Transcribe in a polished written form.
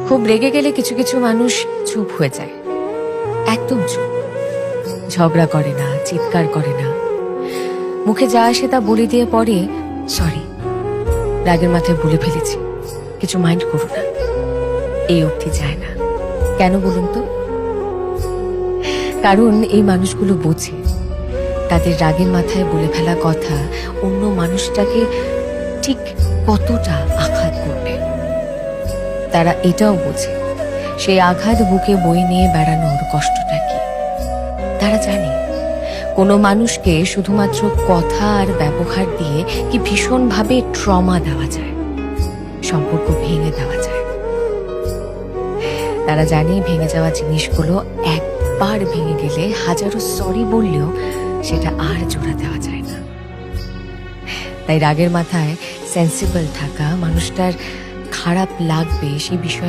খুব রেগে গেলে কিছু কিছু মানুষ চুপ হয়ে যায়, একদম চুপ। ঝগড়া করে না, চিৎকার করে না, মুখে যা আসে তা বলে দিয়ে পরে সরি, রাগের মাথায় বলে ফেলেছি, কিছু মাইন্ড করো না, এই অবধি যায় না। কেন বলুন তো? কারণ এই মানুষগুলো বোঝে তাদের রাগের মাথায় বলে ফেলা কথা অন্য মানুষটাকে ঠিক কতটা আঘাত করবে। তারা এটাও বোঝে সেই আঘাত বুকে বয়ে নিয়ে বেড়ানোর কষ্টটা কি। তারা জানে কোনো মানুষকে শুধুমাত্র কথা আর ব্যবহার দিয়ে কি ভীষণভাবে ট্রমা দেওয়া যায়, সম্পর্ক ভেঙে দেওয়া যায়। তারা জানে ভেঙে যাওয়া জিনিসগুলো একবার ভেঙে গেলে হাজারো সরি বললেও সেটা আর জোড়া দেওয়া যায় না। তাই রাগের মাথায় সেন্সিবল থাকা, মানুষটার খারাপ লাগবে সে বিষয়ে